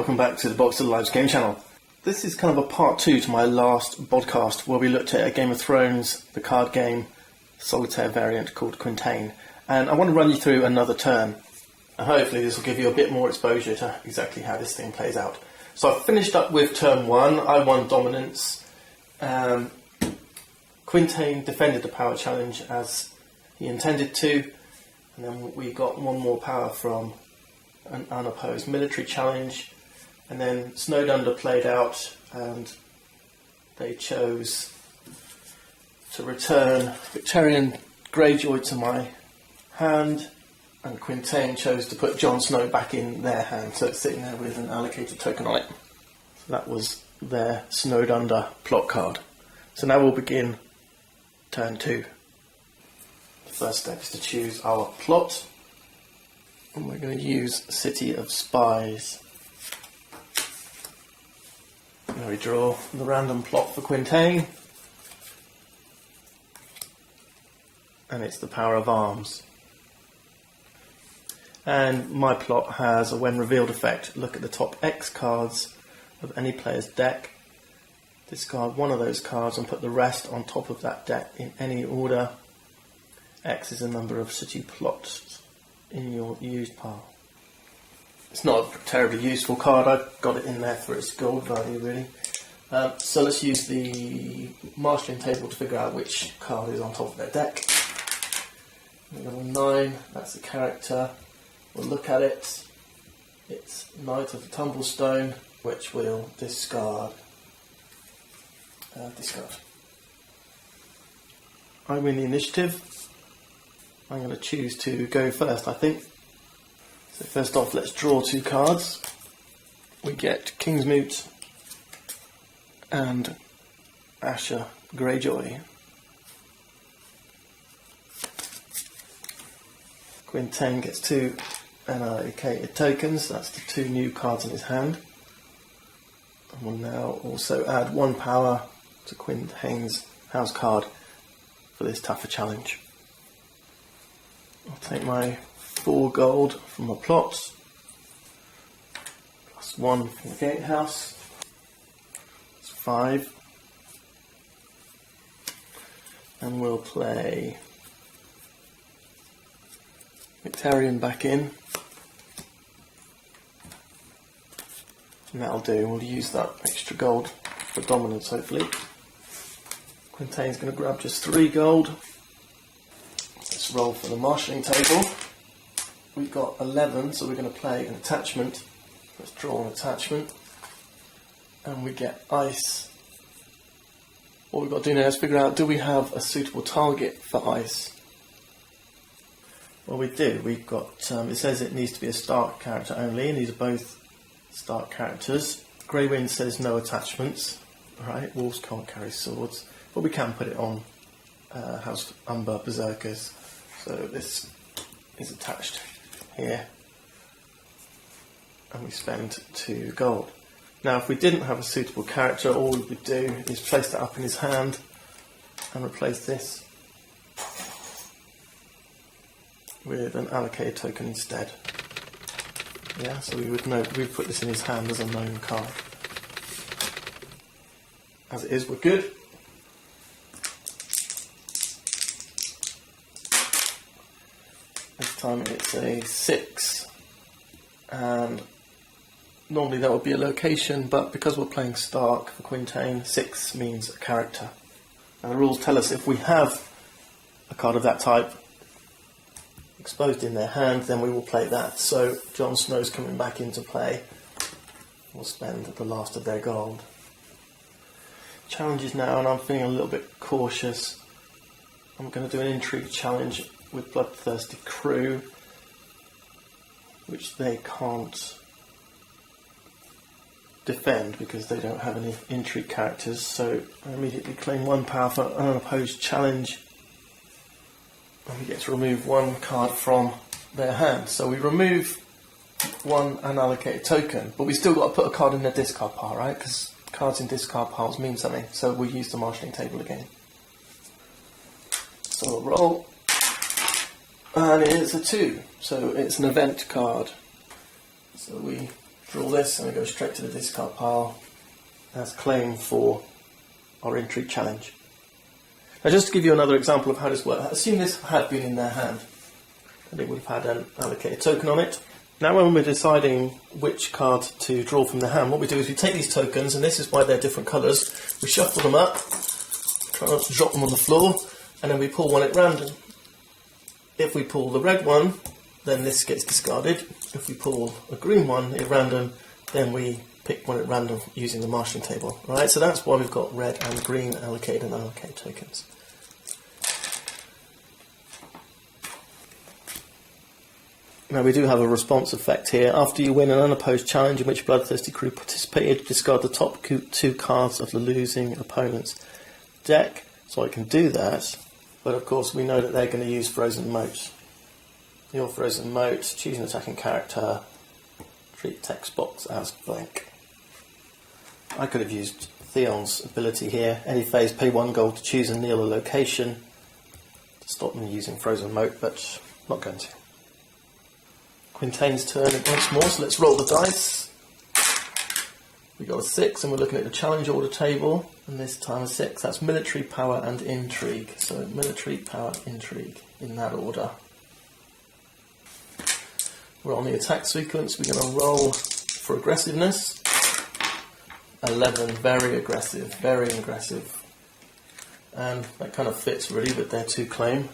welcome back to the Box of the Lives game channel. This is kind of a part 2 to my last podcast where we looked at a Game of Thrones, the card game, solitaire variant called Quintain. And I want to run you through another turn. And hopefully this will give you a bit more exposure to exactly how this thing plays out. So I finished up with turn 1, I won dominance. Quintain defended the power challenge as he intended to. And then we got one more power from an unopposed military challenge. And then Snowed Under played out and they chose to return Victorian Greyjoy to my hand, and Quintain chose to put Jon Snow back in their hand, so it's sitting there with an allocated token on it. So that was their Snowed Under plot card. So now we'll begin turn 2. The first step is to choose our plot, and we're going to use City of Spies. Now we draw the random plot for Quintain, and it's the Power of Arms. And my plot has a when revealed effect. Look at the top X cards of any player's deck, discard one of those cards and put the rest on top of that deck in any order. X is the number of city plots in your used pile. It's not a terribly useful card, I've got it in there for its gold value really. So let's use the marshalling table to figure out which card is on top of their deck. Level 9, that's the character. We'll look at it. It's Knight of the Tumblestone, which we'll discard. I win the initiative. I'm going to choose to go first, I think. So first off, let's draw 2 cards. We get Kingsmoot and Asher Greyjoy. Quintain gets 2 unallocated tokens, that's the 2 new cards in his hand. And we'll now also add 1 power to Quintain's house card for this tougher challenge. I'll take my 4 gold from the plots, plus 1 from the gatehouse, that's 5, and we'll play Victorian back in, and that'll do. We'll use that extra gold for dominance hopefully. Quintain's going to grab just 3 gold. Let's roll for the marshalling table. We've got 11, so we're going to play an attachment. Let's draw an attachment. And we get ice. What we've got to do now is figure out, do we have a suitable target for ice? Well, we do. We've got, it says it needs to be a Stark character only, and these are both Stark characters. Grey Wind says no attachments. Right, wolves can't carry swords, but we can put it on House Umber Berserkers. So this is attached here, and we spend 2 gold. Now if we didn't have a suitable character, all we would do is place that up in his hand and replace this with an allocated token instead. Yeah, so we would know, we'd put this in his hand as a known card. As it is, we're good. This time it's a 6, and normally that would be a location, but because we're playing Stark for Quintain, 6 means a character. And the rules tell us if we have a card of that type exposed in their hand, then we will play that. So Jon Snow's coming back into play. We'll spend the last of their gold. Challenges now, and I'm feeling a little bit cautious. I'm going to do an intrigue challenge with Bloodthirsty Crew, which they can't defend because they don't have any intrigue characters. So I immediately claim 1 power for an unopposed challenge, and we get to remove 1 card from their hand. So we remove 1 unallocated token, but we still got to put a card in their discard pile, right? Because cards in discard piles mean something. So we'll use the marshalling table again. So we'll roll, and it's a 2, so it's an event card. So we draw this and we go straight to the discard pile as claim for our intrigue challenge. Now just to give you another example of how this works, assume this had been in their hand and it would have had an allocated token on it. Now when we're deciding which card to draw from the hand, what we do is we take these tokens, and this is why they're different colours, we shuffle them up, try not to drop them on the floor, and then we pull one at random. If we pull the red one, then this gets discarded. If we pull a green one at random, then we pick one at random using the marshalling table. Right, so that's why we've got red and green allocated and unallocated tokens. Now we do have a response effect here. After you win an unopposed challenge in which Bloodthirsty crew participated, discard the top two cards of the losing opponent's deck. So I can do that, but of course we know that they're going to use Frozen Moat. Your Frozen Moat, choose an attacking character, treat text box as blank. I could have used Theon's ability here. Any phase, pay 1 gold to choose and kneel a location to stop me using Frozen Moat, but not going to. Quintain's turn once more, so let's roll the dice. We got a 6 and we're looking at the challenge order table, and this time a 6, that's military, power and intrigue. So military, power, intrigue in that order. We're on the attack sequence, we're going to roll for aggressiveness. 11, very aggressive, and that kind of fits really with their 2 claim.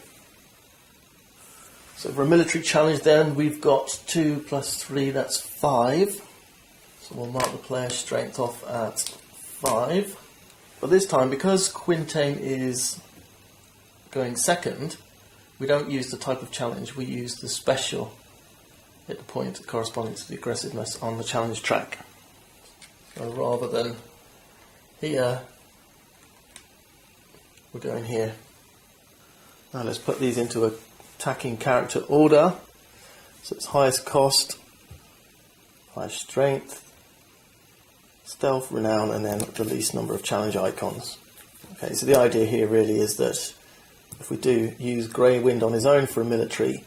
So for a military challenge then, we've got 2 plus 3, that's 5. So we'll mark the player's strength off at 5. But this time, because Quintain is going second, we don't use the type of challenge, we use the special at the point corresponding to the aggressiveness on the challenge track. So rather than here, we're going here. Now let's put these into a attacking character order. So it's highest cost, highest strength, stealth, renown, and then the least number of challenge icons. Okay, so the idea here really is that if we do use Grey Wind on his own for a military,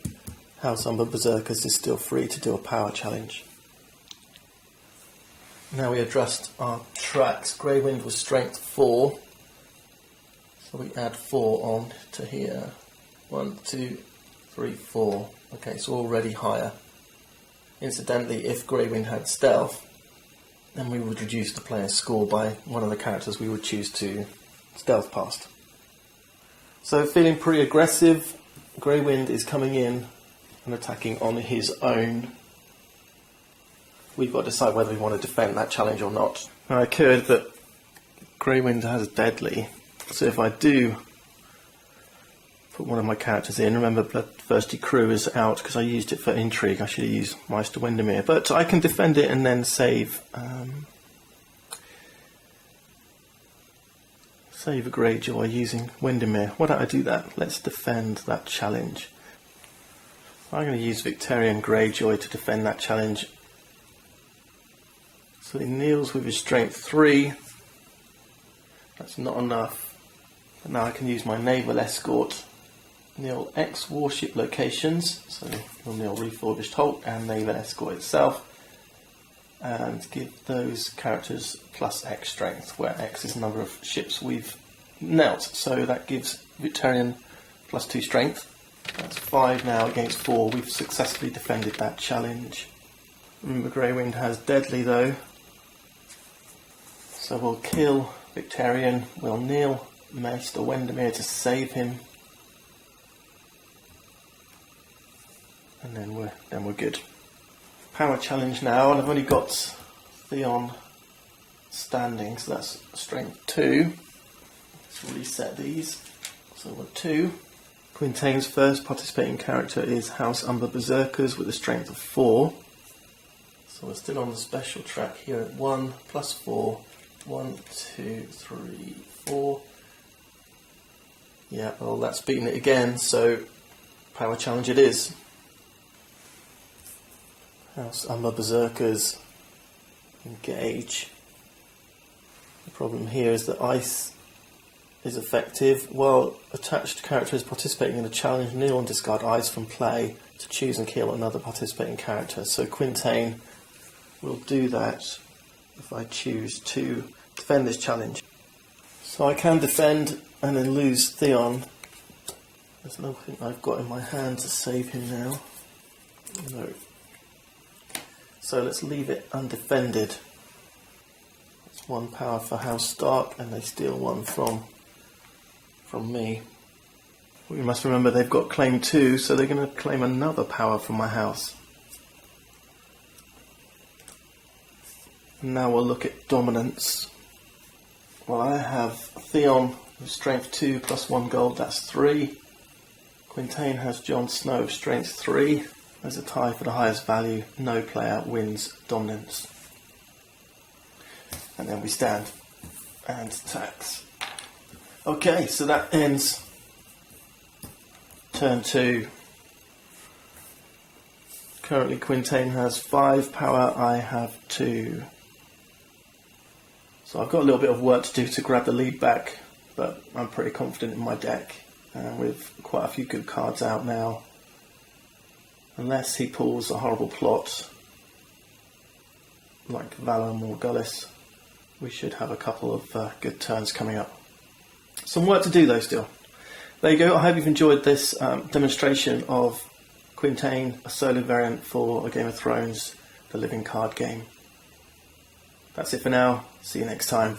House Umber Berserkers is still free to do a power challenge. Now we adjust our tracks. Grey Wind was strength 4, so we add 4 on to here. 1, 2, 3, 4. Okay, so already higher. Incidentally, if Grey Wind had stealth, then we would reduce the player's score by one of the characters we would choose to stealth past. So feeling pretty aggressive, Grey Wind is coming in and attacking on his own. We've got to decide whether we want to defend that challenge or not. Now I could, but Grey Wind has deadly, so if I do put one of my characters in, remember Bloodthirsty crew is out because I used it for intrigue, I should have used Meister Windermere, but I can defend it and then save save a Greyjoy using Windermere. Why don't I do that? Let's defend that challenge. I'm going to use Victorian Greyjoy to defend that challenge. So he kneels with his strength 3. That's not enough. But now I can use my naval escort. Kneel X warship locations. So we'll kneel Refurbished Hulk and naval escort itself. And give those characters plus X strength, where X is the number of ships we've knelt. So that gives Victorian plus 2 strength. That's 5 now against 4. We've successfully defended that challenge. Remember, Grey Wind has deadly though. So we'll kill Victorian. We'll kneel Meister Windermere to save him. And then we're good. Power challenge now, and I've only got Theon standing, so that's strength 2. Let's reset these. So we're 2. Quintain's first participating character is House Umber Berserkers with a strength of 4. So we're still on the special track here at 1 plus 4. 1, 2, 3, 4. Yeah, well that's beaten it again, so power challenge it is. House Umber Berserkers engage. The problem here is that ice is effective. While attached characters participating in the challenge kneel and discard ice from play to choose and kill another participating character. So Quintain will do that if I choose to defend this challenge. So I can defend and then lose Theon. There's nothing I've got in my hand to save him now. No. So let's leave it undefended. That's 1 power for House Stark, and they steal 1 from me. We must remember they've got claim 2, so they're going to claim another power from my house. And now we'll look at dominance. Well, I have Theon with strength 2 plus 1 gold, that's 3. Quintain has Jon Snow of strength 3. There's a tie for the highest value. No player wins dominance. And then we stand and tax. Okay, so that ends turn 2. Currently Quintain has 5 power, I have 2. So I've got a little bit of work to do to grab the lead back, but I'm pretty confident in my deck, with quite a few good cards out now. Unless he pulls a horrible plot like Valor Morgullis, we should have a couple of good turns coming up. Some work to do though still. There you go, I hope you've enjoyed this demonstration of Quintain, a solo variant for A Game of Thrones, the living card game. That's it for now, see you next time.